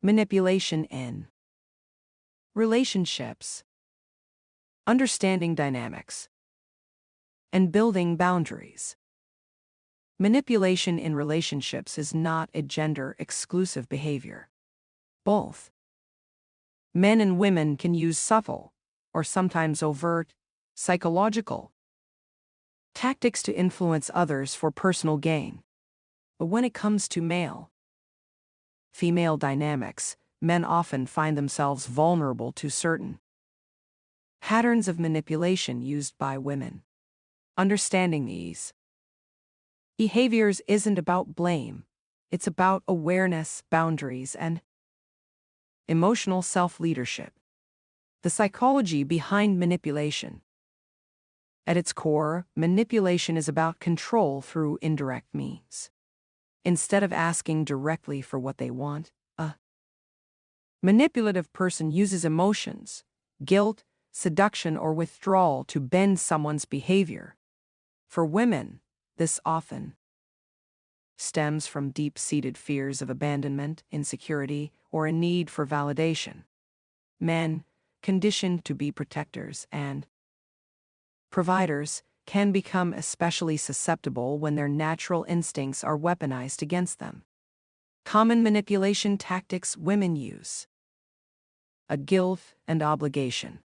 Manipulation in relationships, understanding dynamics, and building boundaries. Manipulation in relationships is not a gender-exclusive behavior. Both men and women can use subtle, or sometimes overt, psychological tactics to influence others for personal gain. But when it comes to male-female dynamics, men often find themselves vulnerable to certain patterns of manipulation used by women. Understanding these behaviors isn't about blame, it's about awareness, boundaries, and emotional self-leadership. The psychology behind manipulation. At its core, manipulation is about control through indirect means. Instead of asking directly for what they want, a manipulative person uses emotions, guilt, seduction, or withdrawal to bend someone's behavior. For women, this often stems from deep-seated fears of abandonment, insecurity, or a need for validation. Men, conditioned to be protectors and providers, can become especially susceptible when their natural instincts are weaponized against them. Common manipulation tactics women use: a guilt and obligation.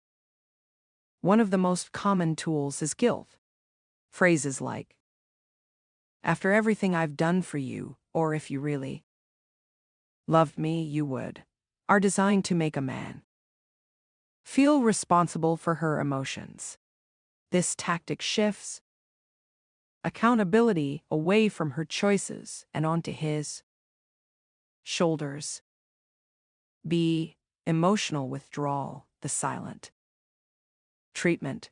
One of the most common tools is guilt. Phrases like, "After everything I've done for you," or "If you really loved me, you would," are designed to make a man feel responsible for her emotions. This tactic shifts accountability away from her choices and onto his shoulders. B. Emotional withdrawal, the silent treatment.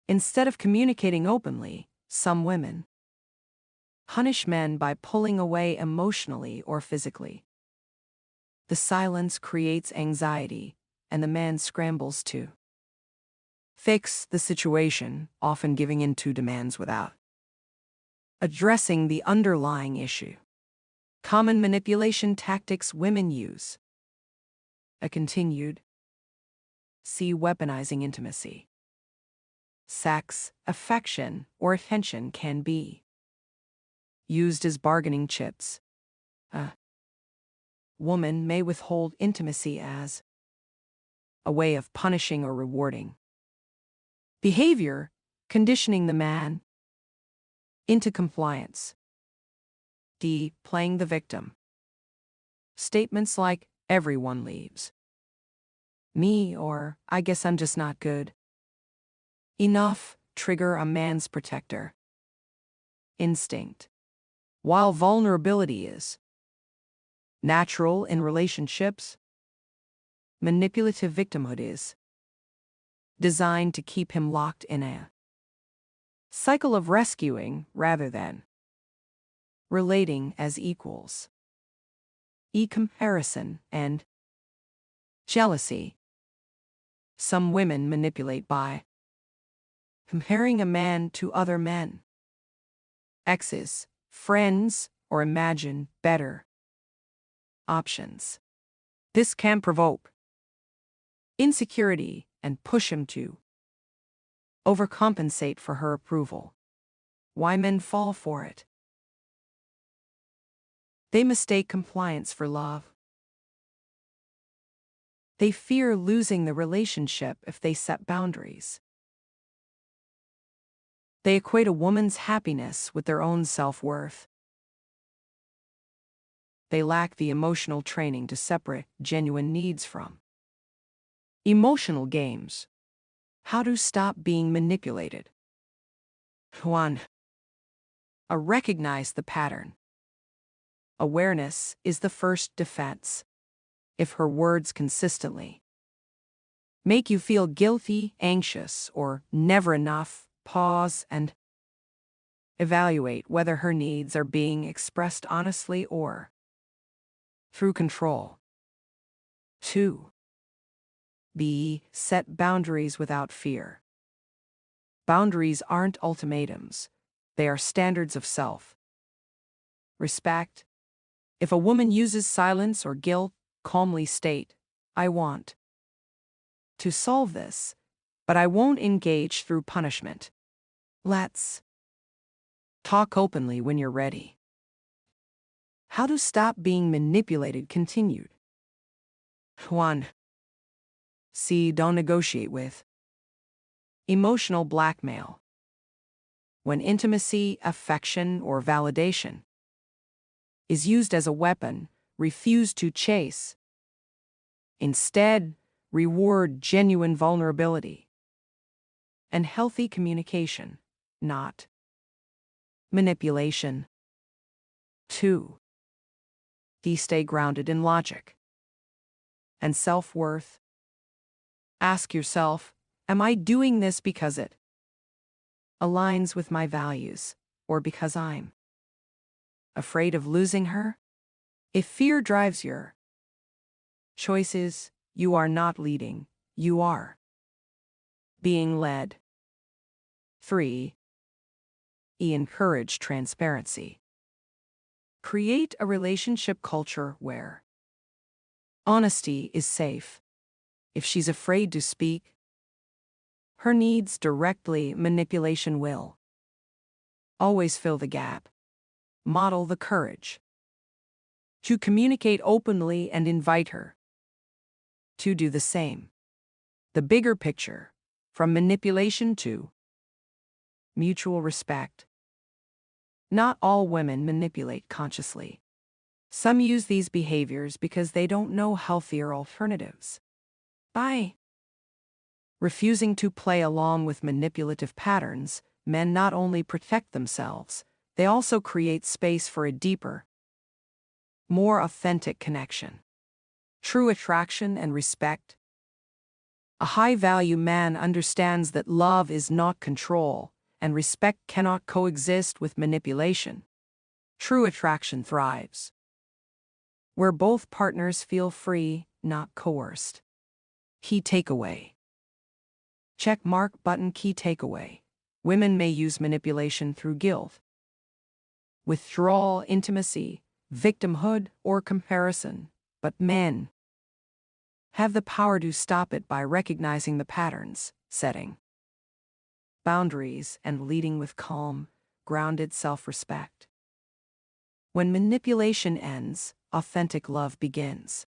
Instead of communicating openly, some women punish men by pulling away emotionally or physically. The silence creates anxiety, and the man scrambles to fix the situation, often giving in to demands without addressing the underlying issue. Common manipulation tactics women use: a continued see weaponizing intimacy. Sex, affection, or attention can be used as bargaining chips. A woman may withhold intimacy as a way of punishing or rewarding behavior, conditioning the man into compliance. D. Playing the victim. Statements like, "Everyone leaves me," or "I guess I'm just not good enough," trigger a man's protector instinct. While vulnerability is natural in relationships, manipulative victimhood is designed to keep him locked in a cycle of rescuing rather than relating as equals. Comparison and jealousy. Some women manipulate by comparing a man to other men, exes, friends, or imagine better options. This can provoke insecurity and push him to overcompensate for her approval. Why men fall for it? They mistake compliance for love. They fear losing the relationship if they set boundaries. They equate a woman's happiness with their own self-worth. They lack the emotional training to separate genuine needs from emotional games. How to stop being manipulated. 1. Recognize the pattern. Awareness is the first defense. If her words consistently make you feel guilty, anxious, or never enough, pause and evaluate whether her needs are being expressed honestly or through control. 2. Set boundaries without fear. Boundaries aren't ultimatums, they are standards of self respect. If a woman uses silence or guilt, Calmly state, I want to solve this, but I won't engage through punishment. Let's talk openly when you're ready. How to stop being manipulated continued. 1. See, don't negotiate with emotional blackmail. When intimacy, affection, or validation is used as a weapon, refuse to chase. Instead, reward genuine vulnerability and healthy communication, not manipulation. 2. Stay grounded in logic and self-worth. Ask yourself, am I doing this because it aligns with my values, or because I'm afraid of losing her? If fear drives your choices, you are not leading, you are being led. 3. Encourage transparency. Create a relationship culture where honesty is safe. If she's afraid to speak her needs directly, manipulation will always fill the gap. Model the courage to communicate openly and invite her to do the same. The bigger picture, from manipulation to mutual respect. Not all women manipulate consciously. Some use these behaviors because they don't know healthier alternatives. By refusing to play along with manipulative patterns, men not only protect themselves, they also create space for a deeper, more authentic connection. True attraction and respect. A high-value man understands that love is not control, and respect cannot coexist with manipulation. True attraction thrives where both partners feel free, not coerced. Key takeaway. Check mark button. Key takeaway. Women may use manipulation through guilt, withdrawal, intimacy, victimhood, or comparison, but men have the power to stop it by recognizing the patterns, setting boundaries, and leading with calm, grounded self-respect. When manipulation ends, authentic love begins.